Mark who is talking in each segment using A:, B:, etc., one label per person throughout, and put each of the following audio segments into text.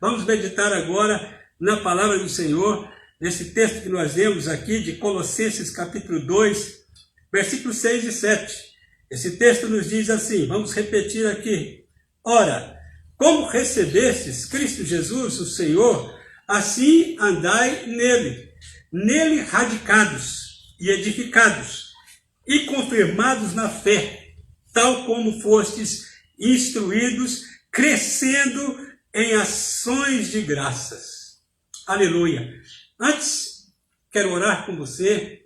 A: Vamos meditar agora na palavra do Senhor, nesse texto que nós lemos aqui de Colossenses capítulo 2, versículos 6 e 7. Esse texto nos diz assim, vamos repetir aqui. Ora, como recebestes Cristo Jesus, o Senhor, assim andai nele radicados e edificados e confirmados na fé, tal como fostes instruídos, crescendo em ações de graças. Aleluia. Antes, quero orar com você.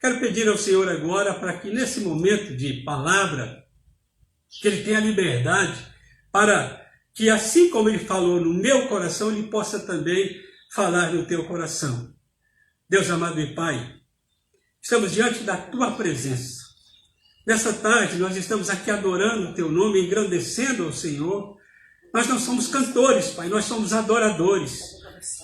A: Quero pedir ao Senhor agora para que nesse momento de palavra, que Ele tenha liberdade para que assim como Ele falou no meu coração, Ele possa também falar no teu coração. Deus amado e Pai, estamos diante da Tua presença. Nessa tarde nós estamos aqui adorando o Teu nome, engrandecendo ao Senhor. Nós não somos cantores, Pai, nós somos adoradores.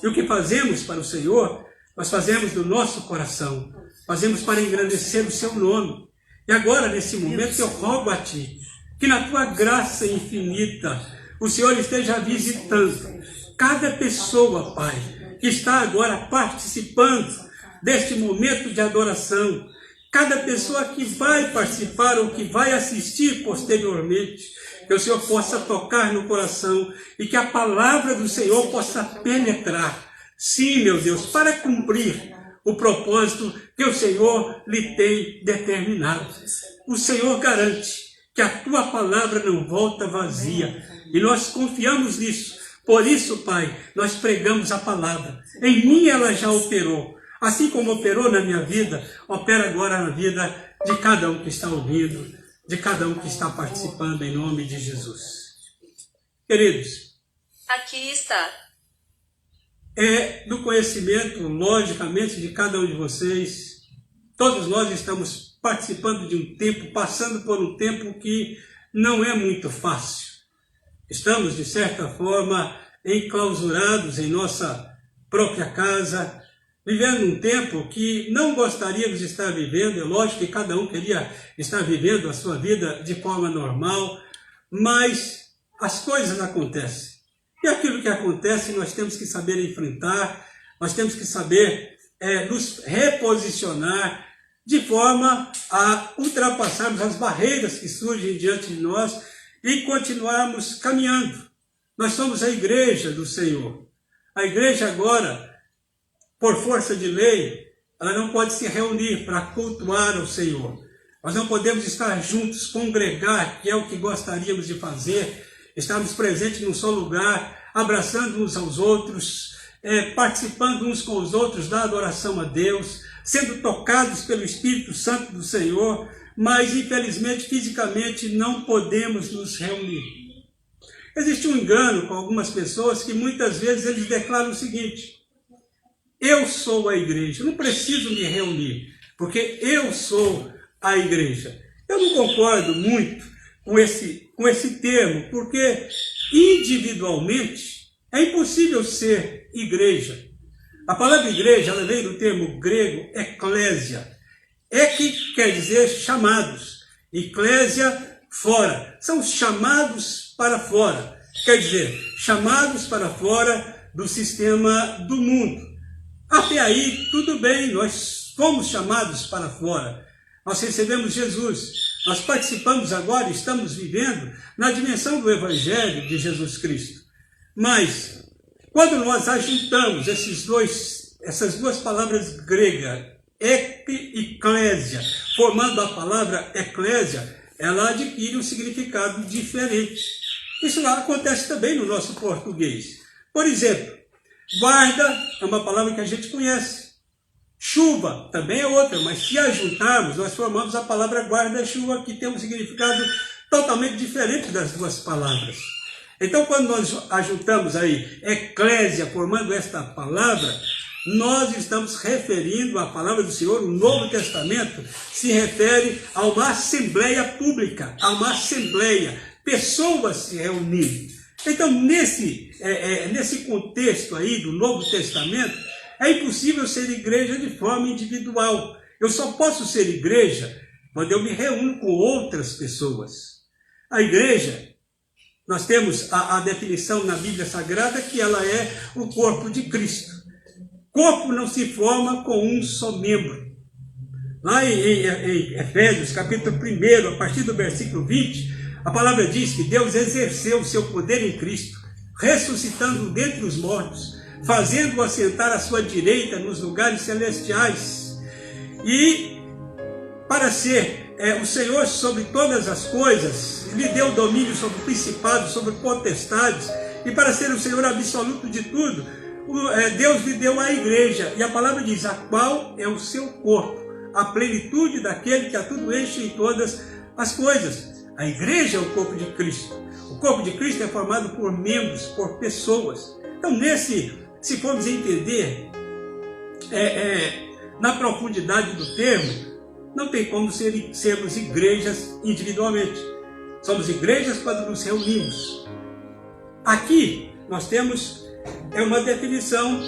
A: E o que fazemos para o Senhor, nós fazemos do nosso coração. Fazemos para engrandecer o Seu nome. E agora, nesse momento, eu rogo a Ti, que na Tua graça infinita, o Senhor esteja visitando cada pessoa, Pai, que está agora participando deste momento de adoração. Cada pessoa que vai participar ou que vai assistir posteriormente, que o Senhor possa tocar no coração e que a palavra do Senhor possa penetrar. Sim, meu Deus, para cumprir o propósito que o Senhor lhe tem determinado. O Senhor garante que a Tua palavra não volta vazia. E nós confiamos nisso. Por isso, Pai, nós pregamos a palavra. Em mim ela já operou. Assim como operou na minha vida, opera agora na vida de cada um que está ouvindo, de cada um que está participando, em nome de Jesus. Queridos,
B: aqui está.
A: É do conhecimento, logicamente, de cada um de vocês. Todos nós estamos participando de um tempo, passando por um tempo que não é muito fácil. Estamos, de certa forma, enclausurados em nossa própria casa, vivendo um tempo que não gostaríamos de estar vivendo. É lógico que cada um queria estar vivendo a sua vida de forma normal, mas as coisas acontecem. E aquilo que acontece, nós temos que saber enfrentar, nós temos que saber nos reposicionar de forma a ultrapassarmos as barreiras que surgem diante de nós e continuarmos caminhando. Nós somos a igreja do Senhor. A igreja agora, por força de lei, ela não pode se reunir para cultuar o Senhor. Nós não podemos estar juntos, congregar, que é o que gostaríamos de fazer, estarmos presentes num só lugar, abraçando uns aos outros, participando uns com os outros da adoração a Deus, sendo tocados pelo Espírito Santo do Senhor, mas infelizmente, fisicamente, não podemos nos reunir. Existe um engano com algumas pessoas que muitas vezes eles declaram o seguinte: eu sou a igreja, não preciso me reunir, porque eu sou a igreja. Eu não concordo muito com esse termo, porque individualmente é impossível ser igreja. A palavra igreja, ela vem do termo grego eclésia, que quer dizer chamados, eclésia fora, são chamados para fora, quer dizer, chamados para fora do sistema do mundo. Até aí, tudo bem, nós fomos chamados para fora. Nós recebemos Jesus. Nós participamos agora, estamos vivendo na dimensão do Evangelho de Jesus Cristo. Mas, quando nós ajuntamos essas duas palavras gregas, epi e eclésia, formando a palavra eclésia, ela adquire um significado diferente. Isso lá acontece também no nosso português. Por exemplo, guarda é uma palavra que a gente conhece. Chuva também é outra, mas se ajuntarmos, nós formamos a palavra guarda-chuva, que tem um significado totalmente diferente das duas palavras. Então, quando nós ajuntamos aí eclésia, formando esta palavra, nós estamos referindo à palavra do Senhor. O Novo Testamento se refere a uma assembleia pública, a uma assembleia, pessoas se reunindo. Então, nesse contexto aí do Novo Testamento, é impossível ser igreja de forma individual. Eu só posso ser igreja quando eu me reúno com outras pessoas. A igreja Nós temos a definição na Bíblia Sagrada que ela é o corpo de Cristo. Corpo não se forma com um só membro. Lá em Efésios, capítulo 1, a partir do versículo 20, a palavra diz que Deus exerceu o seu poder em Cristo, ressuscitando dentre os mortos, fazendo-o assentar à sua direita nos lugares celestiais. E para ser o Senhor sobre todas as coisas, lhe deu domínio sobre principados, sobre potestades, e para ser o Senhor absoluto de tudo, Deus lhe deu a igreja, e a palavra diz, a qual é o seu corpo, a plenitude daquele que a tudo enche em todas as coisas. A igreja é o corpo de Cristo. O corpo de Cristo é formado por membros, por pessoas. Então, se formos entender na profundidade do termo, não tem como sermos igrejas individualmente. Somos igrejas quando nos reunimos. Aqui nós temos uma definição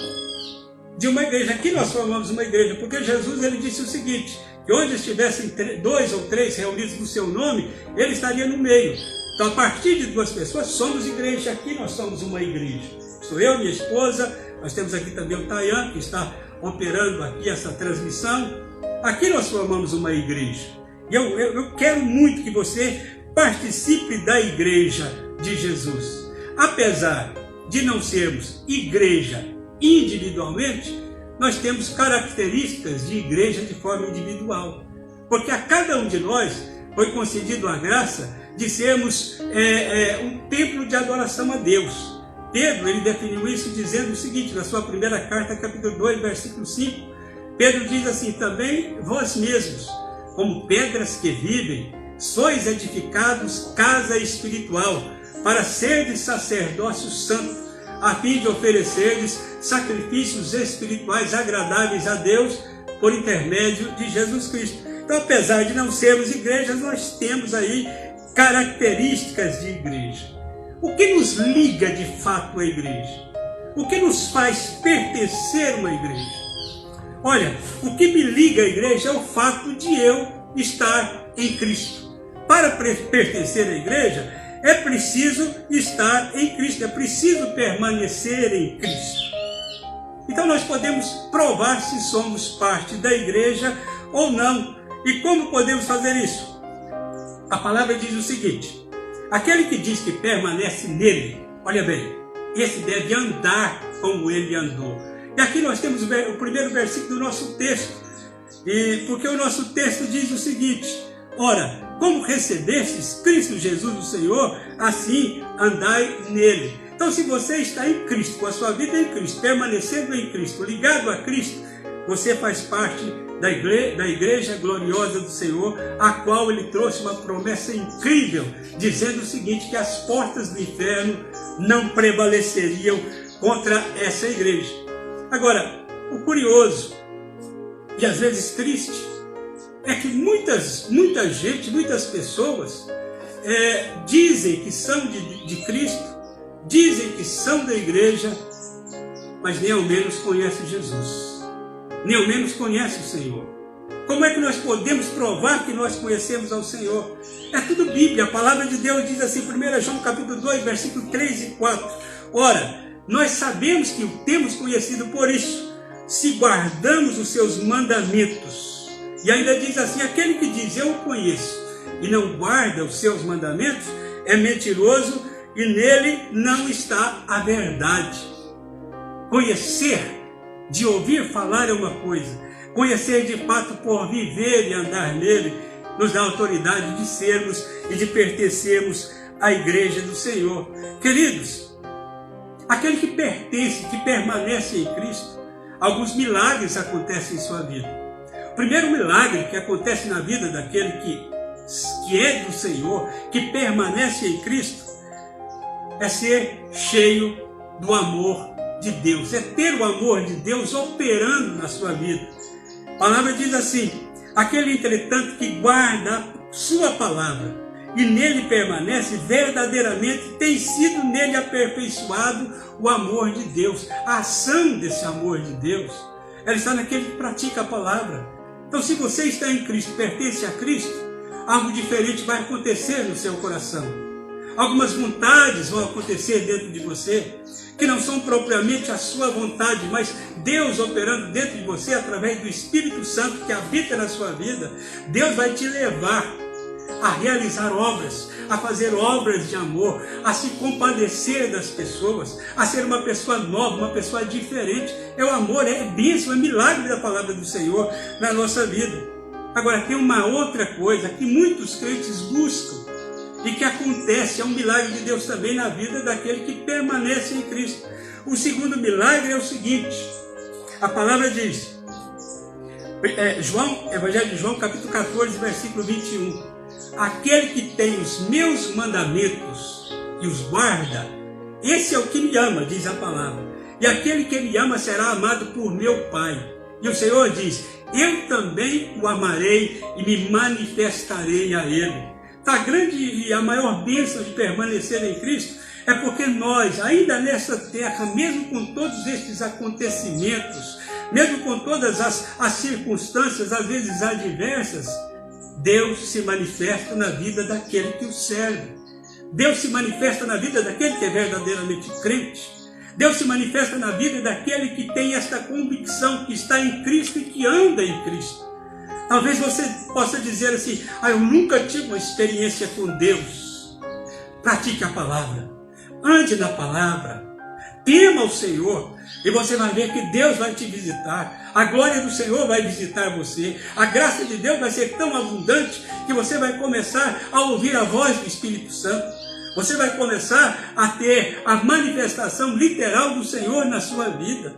A: de uma igreja. Aqui nós formamos uma igreja, porque Jesus ele disse o seguinte, que onde estivessem 2 ou 3 reunidos no seu nome, ele estaria no meio. Então, a partir de 2 pessoas, somos igreja. Aqui nós somos uma igreja. Sou eu, minha esposa, nós temos aqui também o Tayan, que está operando aqui essa transmissão. Aqui nós formamos uma igreja. E eu quero muito que você participe da igreja de Jesus. Apesar de não sermos igreja individualmente, nós temos características de igreja de forma individual. Porque a cada um de nós foi concedido a graça de sermos um templo de adoração a Deus. Pedro ele definiu isso dizendo o seguinte, na sua primeira carta, capítulo 2, versículo 5, Pedro diz assim, também vós mesmos, como pedras que vivem, sois edificados casa espiritual, para serdes sacerdócio santo, a fim de oferecerdes sacrifícios espirituais agradáveis a Deus por intermédio de Jesus Cristo. Então, apesar de não sermos igrejas, nós temos aí características de igreja. O que nos liga de fato à igreja? O que nos faz pertencer a uma igreja? Olha, o que me liga à igreja é o fato de eu estar em Cristo. Para pertencer à igreja, é preciso estar em Cristo, é preciso permanecer em Cristo. Então nós podemos provar se somos parte da igreja ou não. E como podemos fazer isso? A palavra diz o seguinte, aquele que diz que permanece nele, olha bem, esse deve andar como ele andou. E aqui nós temos o primeiro versículo do nosso texto, porque o nosso texto diz o seguinte, ora, como recebestes Cristo Jesus o Senhor, assim andai nele. Então, se você está em Cristo, com a sua vida em Cristo, permanecendo em Cristo, ligado a Cristo, você faz parte da igreja gloriosa do Senhor, a qual ele trouxe uma promessa incrível, dizendo o seguinte, que as portas do inferno não prevaleceriam contra essa igreja. Agora, o curioso, e às vezes triste, é que muita gente, muitas pessoas dizem que são de Cristo, dizem que são da igreja, mas nem ao menos conhecem Jesus, nem ao menos conhecem o Senhor. Como é que nós podemos provar que nós conhecemos ao Senhor? É tudo Bíblia, a palavra de Deus diz assim, 1 João capítulo 2, versículo 3 e 4. Ora, nós sabemos que o temos conhecido por isso, se guardamos os seus mandamentos. E ainda diz assim, aquele que diz eu o conheço e não guarda os seus mandamentos é mentiroso e nele não está a verdade. Conhecer, de ouvir falar é uma coisa, conhecer de fato por viver e andar nele, nos dá autoridade de sermos e de pertencermos à igreja do Senhor. Queridos, aquele que pertence, que permanece em Cristo, alguns milagres acontecem em sua vida. O primeiro milagre que acontece na vida daquele que é do Senhor, que permanece em Cristo, é ser cheio do amor de Deus, é ter o amor de Deus operando na sua vida. A palavra diz assim, aquele entretanto que guarda a sua palavra e nele permanece, verdadeiramente tem sido nele aperfeiçoado o amor de Deus. A ação desse amor de Deus, ela está naquele que pratica a palavra. Então, se você está em Cristo, pertence a Cristo, algo diferente vai acontecer no seu coração. Algumas vontades vão acontecer dentro de você, que não são propriamente a sua vontade, mas Deus operando dentro de você através do Espírito Santo que habita na sua vida. Deus vai te levar a realizar obras, a fazer obras de amor, a se compadecer das pessoas, a ser uma pessoa nova, uma pessoa diferente. É o amor, é bênção, é milagre da palavra do Senhor na nossa vida. Agora, tem uma outra coisa que muitos crentes buscam e que acontece, é um milagre de Deus também na vida daquele que permanece em Cristo. O segundo milagre é o seguinte: a palavra diz, Evangelho de João, capítulo 14, versículo 21, aquele que tem os meus mandamentos e os guarda, esse é o que me ama, diz a palavra, e aquele que me ama será amado por meu Pai. E o Senhor diz, eu também o amarei e me manifestarei a ele. A grande e a maior bênção de permanecer em Cristo é porque nós, ainda nessa terra, mesmo com todos estes acontecimentos, mesmo com todas as circunstâncias, às vezes adversas, Deus se manifesta na vida daquele que o serve. Deus se manifesta na vida daquele que é verdadeiramente crente. Deus se manifesta na vida daquele que tem esta convicção que está em Cristo e que anda em Cristo. Talvez você possa dizer assim, eu nunca tive uma experiência com Deus. Pratique a palavra, ande na palavra, tema o Senhor, e você vai ver que Deus vai te visitar, a glória do Senhor vai visitar você, a graça de Deus vai ser tão abundante que você vai começar a ouvir a voz do Espírito Santo, você vai começar a ter a manifestação literal do Senhor na sua vida.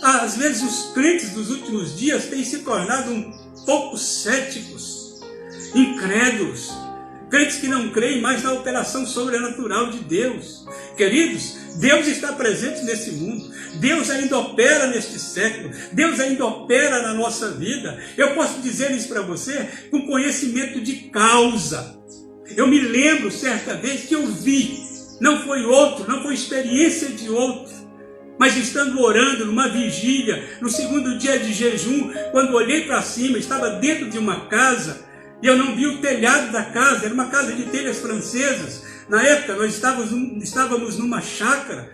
A: Às vezes os crentes dos últimos dias têm se tornado um pouco céticos, incrédulos, crentes que não creem mais na operação sobrenatural de Deus. Queridos, Deus está presente nesse mundo, Deus ainda opera neste século, Deus ainda opera na nossa vida. Eu posso dizer isso para você com conhecimento de causa. Eu me lembro certa vez que eu vi, não foi outro, não foi experiência de outro, mas estando orando numa vigília, no segundo dia de jejum, quando olhei para cima, estava dentro de uma casa, e eu não vi o telhado da casa, era uma casa de telhas francesas. Na época nós estávamos numa chácara,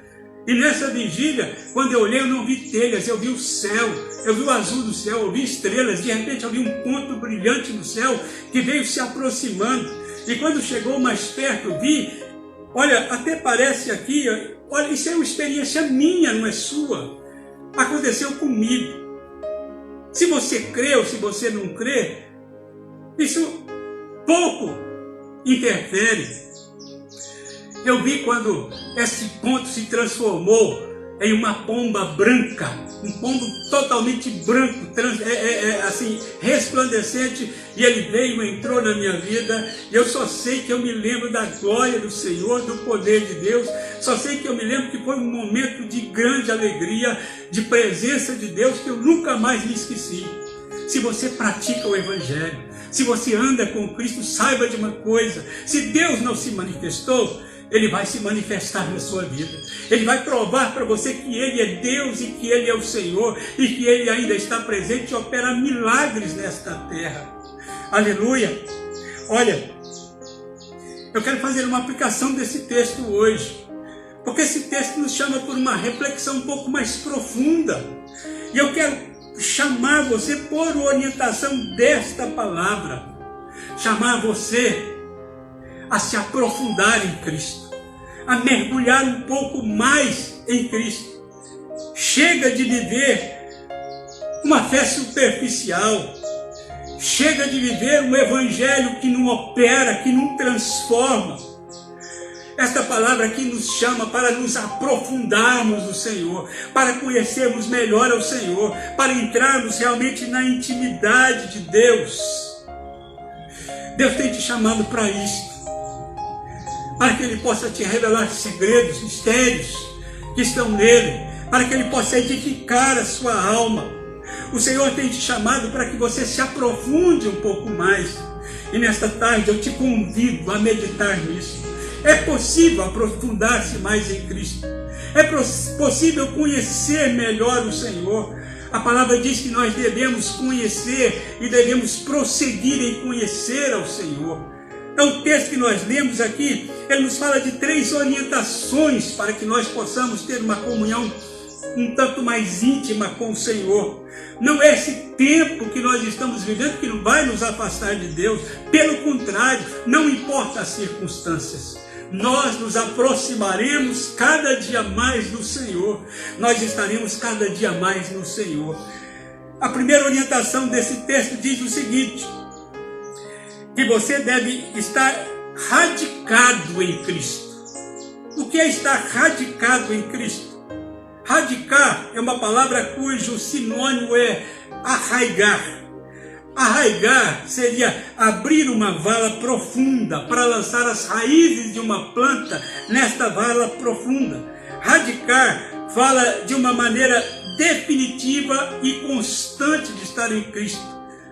A: e nessa vigília, quando eu olhei, eu não vi telhas, eu vi o céu, eu vi o azul do céu, eu vi estrelas, de repente eu vi um ponto brilhante no céu, que veio se aproximando, e quando chegou mais perto, eu vi, olha, até parece aqui, olha, isso é uma experiência minha, não é sua. Aconteceu comigo. Se você crê ou se você não crê, isso pouco interfere. Eu vi quando esse ponto se transformou em uma pomba branca, um pombo totalmente branco, assim, resplandecente, e ele veio, entrou na minha vida, e eu só sei que eu me lembro da glória do Senhor, do poder de Deus, só sei que eu me lembro que foi um momento de grande alegria, de presença de Deus, que eu nunca mais me esqueci. Se você pratica o Evangelho, se você anda com Cristo, saiba de uma coisa, se Deus não se manifestou, Ele vai se manifestar na sua vida. Ele vai provar para você que Ele é Deus e que Ele é o Senhor e que Ele ainda está presente e opera milagres nesta terra. Aleluia! Olha, eu quero fazer uma aplicação desse texto hoje, porque esse texto nos chama por uma reflexão um pouco mais profunda. E eu quero chamar você por orientação desta palavra, chamar você a se aprofundar em Cristo, a mergulhar um pouco mais em Cristo. Chega de viver uma fé superficial, chega de viver um evangelho que não opera, que não transforma. Esta palavra aqui nos chama para nos aprofundarmos no Senhor, para conhecermos melhor ao Senhor, para entrarmos realmente na intimidade de Deus. Deus tem te chamado para isto, para que Ele possa te revelar segredos, mistérios que estão nele, para que Ele possa edificar a sua alma. O Senhor tem te chamado para que você se aprofunde um pouco mais. E nesta tarde eu te convido a meditar nisso. É possível aprofundar-se mais em Cristo. É possível conhecer melhor o Senhor. A palavra diz que nós devemos conhecer e devemos prosseguir em conhecer ao Senhor. Então, o texto que nós lemos aqui, ele nos fala de 3 orientações para que nós possamos ter uma comunhão um tanto mais íntima com o Senhor. Não é esse tempo que nós estamos vivendo que não vai nos afastar de Deus. Pelo contrário, não importa as circunstâncias. Nós nos aproximaremos cada dia mais do Senhor. Nós estaremos cada dia mais no Senhor. A primeira orientação desse texto diz o seguinte: que você deve estar radicado em Cristo. O que é estar radicado em Cristo? Radicar é uma palavra cujo sinônimo é arraigar. Arraigar seria abrir uma vala profunda para lançar as raízes de uma planta nesta vala profunda. Radicar fala de uma maneira definitiva e constante de estar em Cristo.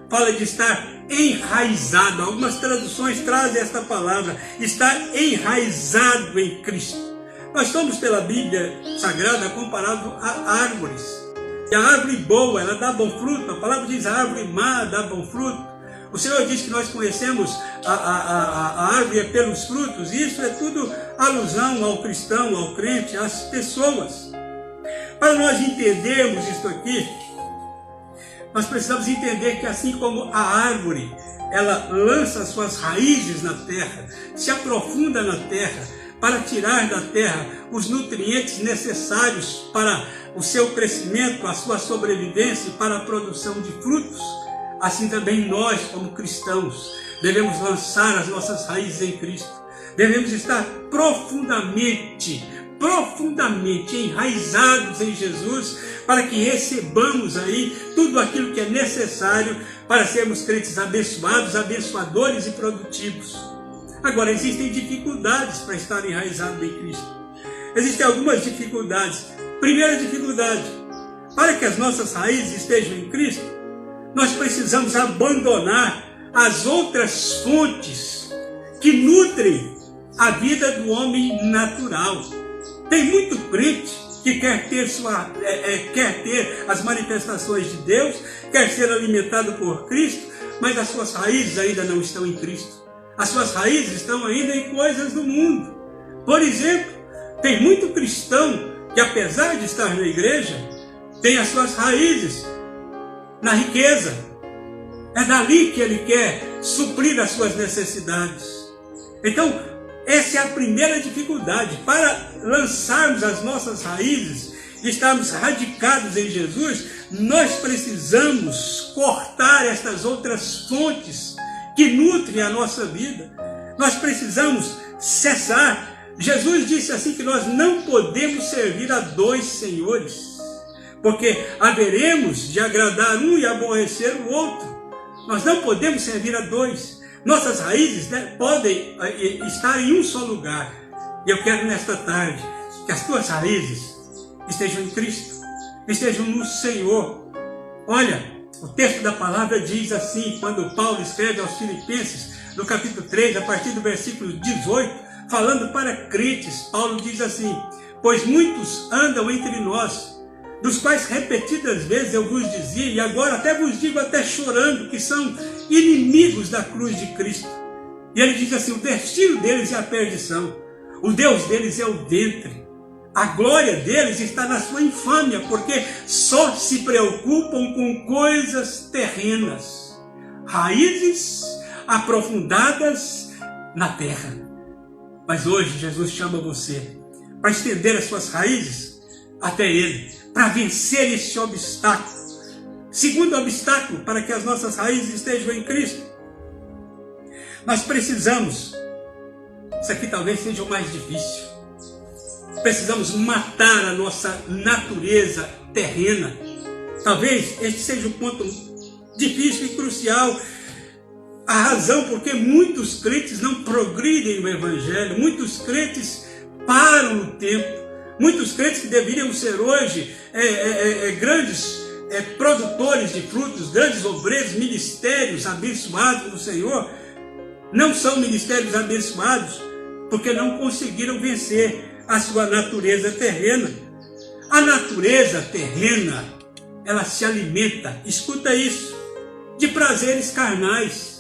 A: Fala de estar enraizado. Algumas traduções trazem esta palavra, estar enraizado em Cristo. Nós somos, pela Bíblia Sagrada, comparados a árvores. E a árvore boa, ela dá bom fruto. A palavra diz a árvore má dá bom fruto. O Senhor diz que nós conhecemos a árvore pelos frutos. E isso é tudo alusão ao cristão, ao crente, às pessoas. Para nós entendermos isso aqui, nós precisamos entender que assim como a árvore, ela lança suas raízes na terra, se aprofunda na terra, para tirar da terra os nutrientes necessários para o seu crescimento, a sua sobrevivência e para a produção de frutos, assim também nós, como cristãos, devemos lançar as nossas raízes em Cristo. Devemos estar profundamente enraizados em Jesus, para que recebamos aí tudo aquilo que é necessário para sermos crentes abençoados, abençoadores e produtivos. Agora, existem dificuldades para estar enraizado em Cristo. Existem algumas dificuldades. Primeira dificuldade: para que as nossas raízes estejam em Cristo, nós precisamos abandonar as outras fontes que nutrem a vida do homem natural. Tem muito crente que quer ter as manifestações de Deus, quer ser alimentado por Cristo, mas as suas raízes ainda não estão em Cristo. As suas raízes estão ainda em coisas do mundo. Por exemplo, tem muito cristão que, apesar de estar na igreja, tem as suas raízes na riqueza. É dali que ele quer suprir as suas necessidades. Então, essa é a primeira dificuldade. Para lançarmos as nossas raízes e estarmos radicados em Jesus, nós precisamos cortar estas outras fontes que nutrem a nossa vida. Nós precisamos cessar. Jesus disse assim que nós não podemos servir a 2 senhores, porque haveremos de agradar um e aborrecer o outro. Nós não podemos servir a 2. Nossas raízes podem estar em um só lugar. E eu quero nesta tarde que as tuas raízes estejam em Cristo, estejam no Senhor. Olha, o texto da palavra diz assim, quando Paulo escreve aos Filipenses, no capítulo 3, a partir do versículo 18, falando para crentes, Paulo diz assim: pois muitos andam entre nós, dos quais repetidas vezes eu vos dizia, e agora até vos digo até chorando, que são inimigos da cruz de Cristo. E ele diz assim: o destino deles é a perdição, o Deus deles é o ventre, a glória deles está na sua infâmia, porque só se preocupam com coisas terrenas, raízes aprofundadas na terra. Mas hoje Jesus chama você para estender as suas raízes até Ele, para vencer este obstáculo. Segundo obstáculo, para que as nossas raízes estejam em Cristo, nós precisamos, isso aqui talvez seja o mais difícil, precisamos matar a nossa natureza terrena. Talvez este seja o ponto difícil e crucial, a razão porque muitos crentes não progridem no Evangelho, muitos crentes param no tempo, muitos crentes que deveriam ser hoje grandes produtores de frutos, grandes obreiros, ministérios abençoados do Senhor, não são ministérios abençoados porque não conseguiram vencer a sua natureza terrena. A natureza terrena, ela se alimenta, escuta isso, de prazeres carnais.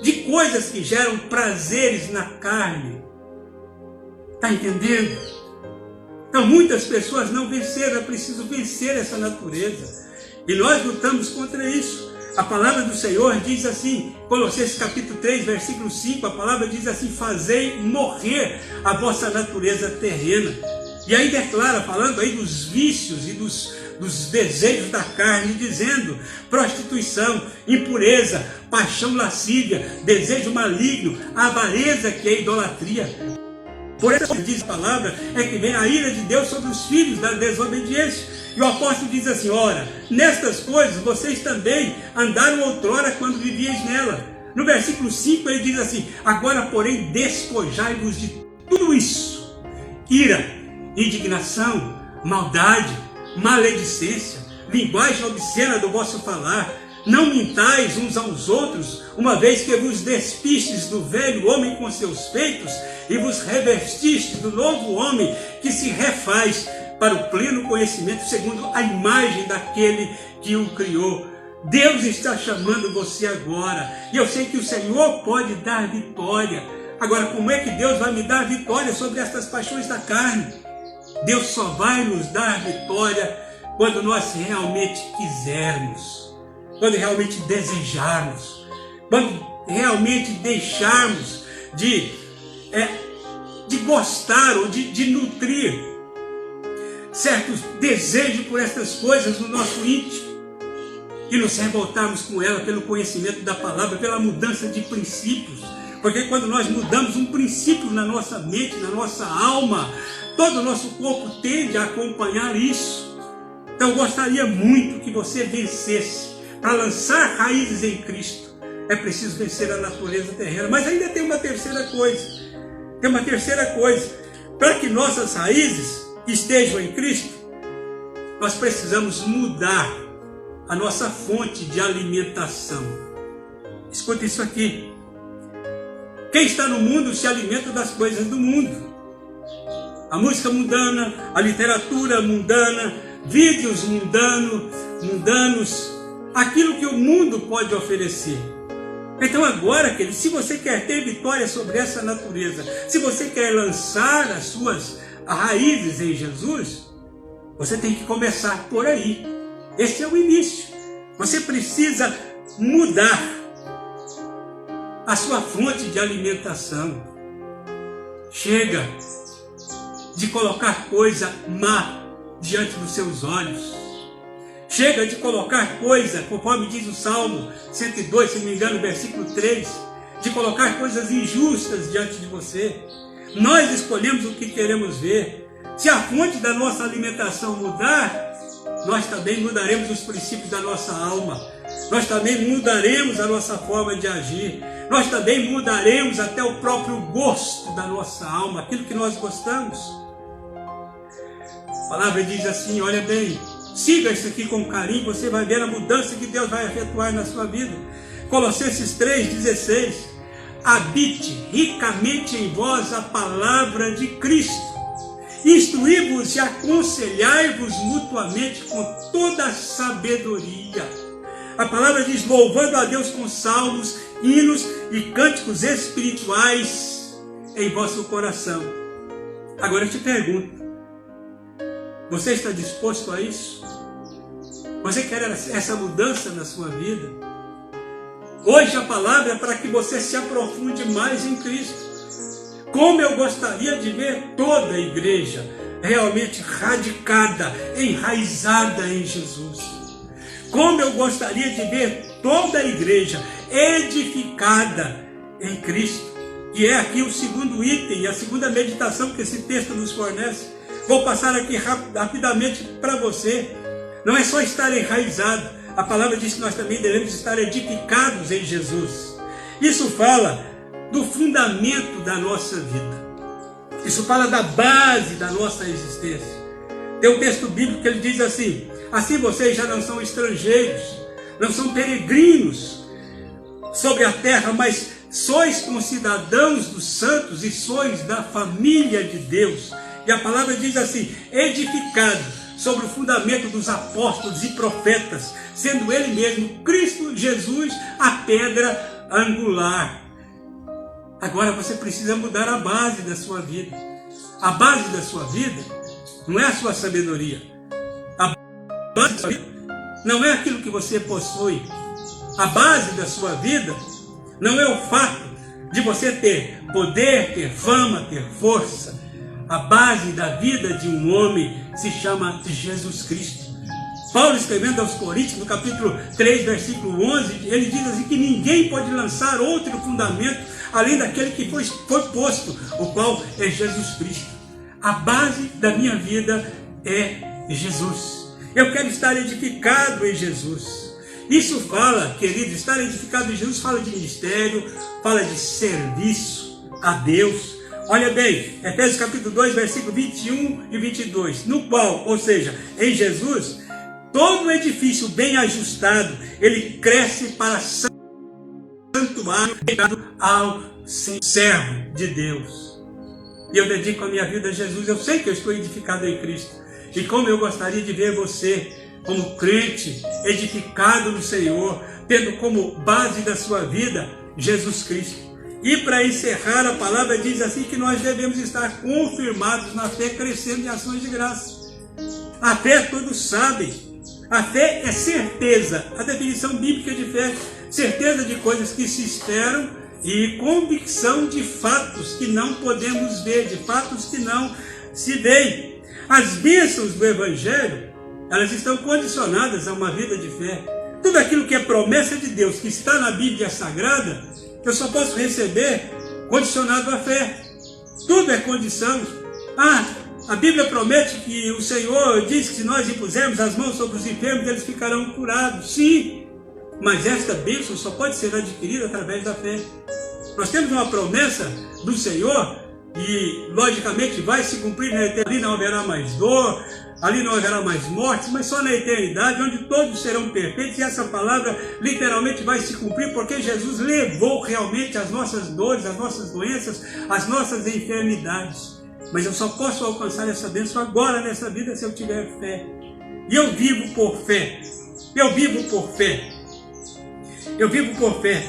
A: de coisas que geram prazeres na carne. Está entendendo? Então muitas pessoas não venceram, é preciso vencer essa natureza. E nós lutamos contra isso. A palavra do Senhor diz assim, Colossenses capítulo 3, versículo 5, a palavra diz assim: fazei morrer a vossa natureza terrena. E aí declara, falando aí dos vícios e dos desejos da carne, dizendo: prostituição, impureza, paixão lascívia, desejo maligno, avareza, que é idolatria. Por isso diz a palavra, é que vem a ira de Deus sobre os filhos da desobediência. E o apóstolo diz assim: ora, nestas coisas vocês também andaram outrora quando vivíeis nela. No versículo 5 ele diz assim: agora porém despojai-vos de tudo isso: ira, indignação, maldade, maledicência, linguagem obscena do vosso falar. Não mintais uns aos outros, uma vez que vos despistes do velho homem com seus feitos e vos revestistes do novo homem que se refaz para o pleno conhecimento segundo a imagem daquele que o criou. Deus está chamando você agora, e eu sei que o Senhor pode dar vitória. Agora, como é que Deus vai me dar vitória sobre estas paixões da carne? Deus só vai nos dar vitória quando nós realmente quisermos, quando realmente desejarmos, quando realmente deixarmos de gostar ou de nutrir certos desejos por estas coisas no nosso íntimo e nos revoltarmos com ela pelo conhecimento da palavra, pela mudança de princípios. Porque quando nós mudamos um princípio na nossa mente, na nossa alma, todo o nosso corpo tende a acompanhar isso. Então eu gostaria muito que você vencesse. Para lançar raízes em Cristo, é preciso vencer a natureza terrena. Mas ainda tem uma terceira coisa. Tem uma terceira coisa. Para que nossas raízes estejam em Cristo, nós precisamos mudar a nossa fonte de alimentação. Escuta isso aqui. Quem está no mundo se alimenta das coisas do mundo. A música mundana, a literatura mundana, vídeos mundanos, aquilo que o mundo pode oferecer. Então agora, querido, se você quer ter vitória sobre essa natureza, se você quer lançar as suas raízes em Jesus, você tem que começar por aí. Esse é o início. Você precisa mudar a sua fonte de alimentação. Chega de colocar coisa má diante dos seus olhos. Chega de colocar coisa, conforme diz o Salmo 102, se não me engano, versículo 3, de colocar coisas injustas diante de você. Nós escolhemos o que queremos ver. Se a fonte da nossa alimentação mudar, nós também mudaremos os princípios da nossa alma. Nós também mudaremos a nossa forma de agir. Nós também mudaremos até o próprio gosto da nossa alma, aquilo que nós gostamos. A palavra diz assim, olha bem, siga isso aqui com carinho, você vai ver a mudança que Deus vai efetuar na sua vida. Colossenses 3,16. Habite ricamente em vós a palavra de Cristo. Instruí-vos e aconselhai-vos mutuamente com toda a sabedoria. A palavra diz, louvando a Deus com salmos, hinos e cânticos espirituais em vosso coração. Agora eu te pergunto, você está disposto a isso? Você quer essa mudança na sua vida? Hoje a palavra é para que você se aprofunde mais em Cristo. Como eu gostaria de ver toda a igreja realmente radicada, enraizada em Jesus. Como eu gostaria de ver toda a igreja edificada em Cristo. Que é aqui o segundo item, a segunda meditação que esse texto nos fornece. Vou passar aqui rapidamente para você. Não é só estar enraizado. A palavra diz que nós também devemos estar edificados em Jesus. Isso fala do fundamento da nossa vida. Isso fala da base da nossa existência. Tem um texto bíblico que ele diz assim, assim vocês já não são estrangeiros, não são peregrinos sobre a terra, mas sois concidadãos dos santos e sois da família de Deus. E a palavra diz assim, edificado sobre o fundamento dos apóstolos e profetas, sendo ele mesmo, Cristo Jesus, a pedra angular. Agora você precisa mudar a base da sua vida. A base da sua vida não é a sua sabedoria. A base da sua vida não é aquilo que você possui. A base da sua vida não é o fato de você ter poder, ter fama, ter força. A base da vida de um homem se chama Jesus Cristo. Paulo, escrevendo aos Coríntios, no capítulo 3, versículo 11, ele diz assim que ninguém pode lançar outro fundamento além daquele que foi posto, o qual é Jesus Cristo. A base da minha vida é Jesus. Eu quero estar edificado em Jesus. Isso fala, querido, estar edificado em Jesus fala de ministério, fala de serviço a Deus. Olha bem, Efésios capítulo 2, versículo 21 e 22, no qual, ou seja, em Jesus, todo edifício bem ajustado, ele cresce para santuário dedicado ao servo de Deus. E eu dedico a minha vida a Jesus. Eu sei que eu estou edificado em Cristo. E como eu gostaria de ver você, como crente, edificado no Senhor, tendo como base da sua vida Jesus Cristo. E para encerrar, a palavra diz assim que nós devemos estar confirmados na fé, crescendo em ações de graça. A fé todos sabem. A fé é certeza. A definição bíblica de fé, certeza de coisas que se esperam e convicção de fatos que não podemos ver, de fatos que não se veem. As bênçãos do Evangelho, elas estão condicionadas a uma vida de fé. Tudo aquilo que é promessa de Deus, que está na Bíblia Sagrada, eu só posso receber condicionado à fé. Tudo é condição. A Bíblia promete que o Senhor diz que se nós impusermos as mãos sobre os enfermos, eles ficarão curados. Sim, mas esta bênção só pode ser adquirida através da fé. Nós temos uma promessa do Senhor e, logicamente, vai se cumprir na eternidade. Ali não haverá mais dor, ali não haverá mais mortes, mas só na eternidade, onde todos serão perfeitos. E essa palavra literalmente vai se cumprir, porque Jesus levou realmente as nossas dores, as nossas doenças, as nossas enfermidades. Mas eu só posso alcançar essa bênção agora nessa vida se eu tiver fé. E eu vivo por fé. Eu vivo por fé. Eu vivo por fé.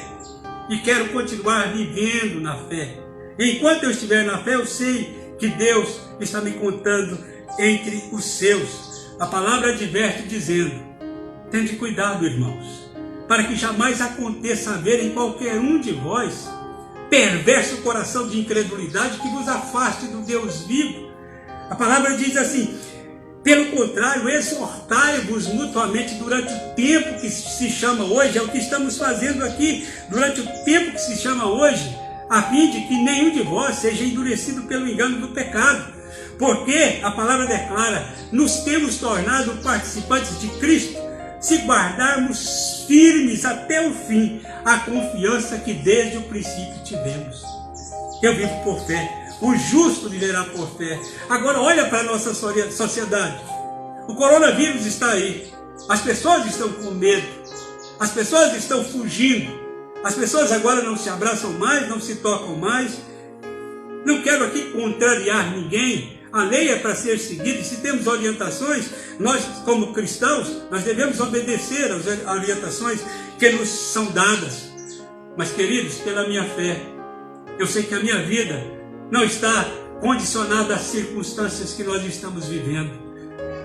A: E quero continuar vivendo na fé. Enquanto eu estiver na fé, eu sei que Deus está me contando entre os seus. A palavra adverte dizendo: tende cuidado, irmãos, para que jamais aconteça haver em qualquer um de vós perverso coração de incredulidade que vos afaste do Deus vivo. A palavra diz assim: pelo contrário, exortai-vos mutuamente durante o tempo que se chama hoje. É o que estamos fazendo aqui, durante o tempo que se chama hoje, a fim de que nenhum de vós seja endurecido pelo engano do pecado. Porque a palavra declara: nos temos tornado participantes de Cristo, se guardarmos firmes até o fim a confiança que desde o princípio tivemos. Eu vivo por fé. O justo viverá por fé. Agora olha para a nossa sociedade. O coronavírus está aí. As pessoas estão com medo. As pessoas estão fugindo. As pessoas agora não se abraçam mais, não se tocam mais. Não quero aqui contrariar ninguém. A lei é para ser seguida. E se temos orientações, nós como cristãos, nós devemos obedecer às orientações que nos são dadas. Mas, queridos, pela minha fé, eu sei que a minha vida não está condicionada às circunstâncias que nós estamos vivendo.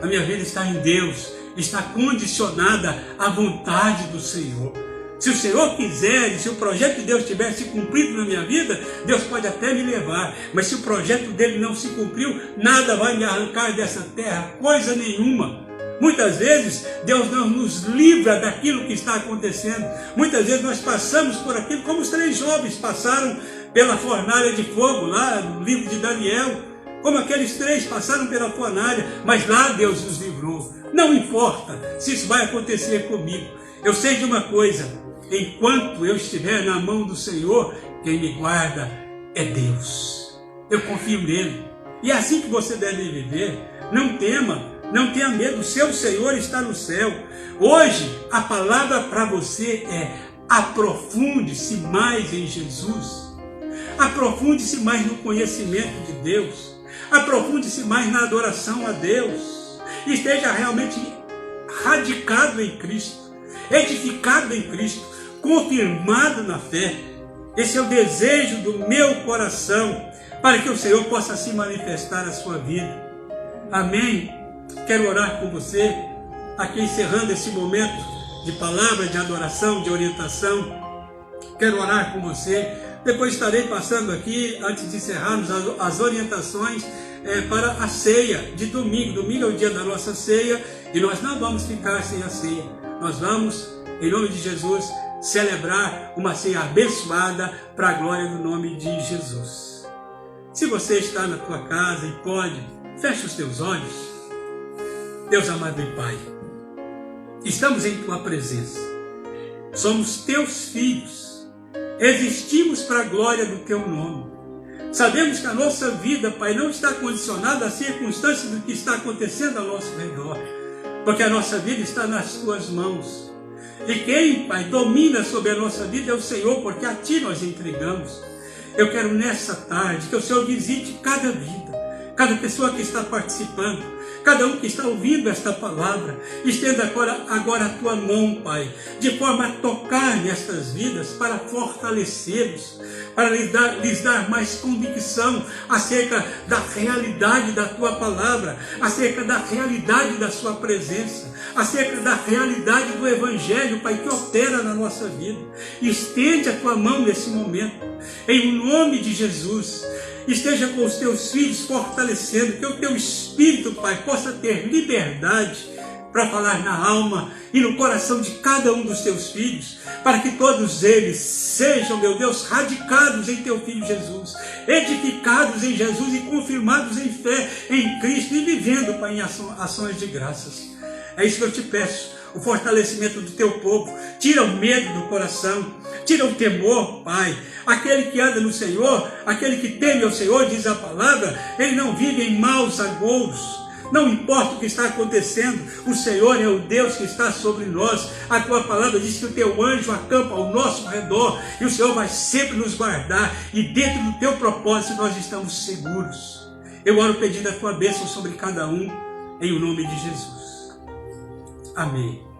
A: A minha vida está em Deus, está condicionada à vontade do Senhor. Se o Senhor quiser, e se o projeto de Deus tivesse cumprido na minha vida, Deus pode até me levar. Mas se o projeto dele não se cumpriu, nada vai me arrancar dessa terra, coisa nenhuma. Muitas vezes, Deus não nos livra daquilo que está acontecendo. Muitas vezes nós passamos por aquilo, como os 3 jovens passaram pela fornalha de fogo, lá no livro de Daniel, como aqueles 3 passaram pela fornalha, mas lá Deus nos livrou. Não importa se isso vai acontecer comigo, eu sei de uma coisa: enquanto eu estiver na mão do Senhor, quem me guarda é Deus. Eu confio nele, e é assim que você deve viver. Não tema, não tenha medo, o seu Senhor está no céu. Hoje a palavra para você é: aprofunde-se mais em Jesus. Aprofunde-se mais no conhecimento de Deus. Aprofunde-se mais na adoração a Deus. Esteja realmente radicado em Cristo, edificado em Cristo, confirmado na fé. Esse é o desejo do meu coração, para que o Senhor possa se manifestar na sua vida. Amém? Quero orar com você, aqui encerrando esse momento de palavra, de adoração, de orientação. Quero orar com você. Depois estarei passando aqui, antes de encerrarmos, as orientações para a ceia de domingo. Domingo é o dia da nossa ceia e nós não vamos ficar sem a ceia. Nós vamos, em nome de Jesus, celebrar uma ceia abençoada para a glória do nome de Jesus. Se você está na tua casa e pode, feche os teus olhos. Deus amado e Pai, estamos em tua presença. Somos teus filhos. Existimos para a glória do teu nome. Sabemos que a nossa vida, Pai, não está condicionada às circunstâncias do que está acontecendo ao nosso redor, porque a nossa vida está nas tuas mãos. E quem, Pai, domina sobre a nossa vida é o Senhor, porque a Ti nós entregamos. Eu quero nessa tarde que o Senhor visite cada vida, cada pessoa que está participando, cada um que está ouvindo esta palavra. Estenda agora a tua mão, Pai, de forma a tocar nestas vidas, para fortalecê-los, para lhes dar mais convicção acerca da realidade da tua palavra, acerca da realidade da sua presença, acerca da realidade do Evangelho, Pai, que opera na nossa vida. Estende a tua mão nesse momento, em nome de Jesus. Esteja com os teus filhos fortalecendo, que o teu Espírito, Pai, possa ter liberdade para falar na alma e no coração de cada um dos teus filhos, para que todos eles sejam, meu Deus, radicados em teu Filho Jesus, edificados em Jesus e confirmados em fé em Cristo e vivendo, Pai, em ações de graças. É isso que eu te peço, o fortalecimento do teu povo. Tira o medo do coração, tira o temor, Pai. Aquele que anda no Senhor, aquele que teme ao Senhor, diz a palavra, ele não vive em maus agouros. Não importa o que está acontecendo, o Senhor é o Deus que está sobre nós. A tua palavra diz que o teu anjo acampa ao nosso redor e o Senhor vai sempre nos guardar, e dentro do teu propósito nós estamos seguros. Eu oro pedindo a tua bênção sobre cada um, em o nome de Jesus. Amém.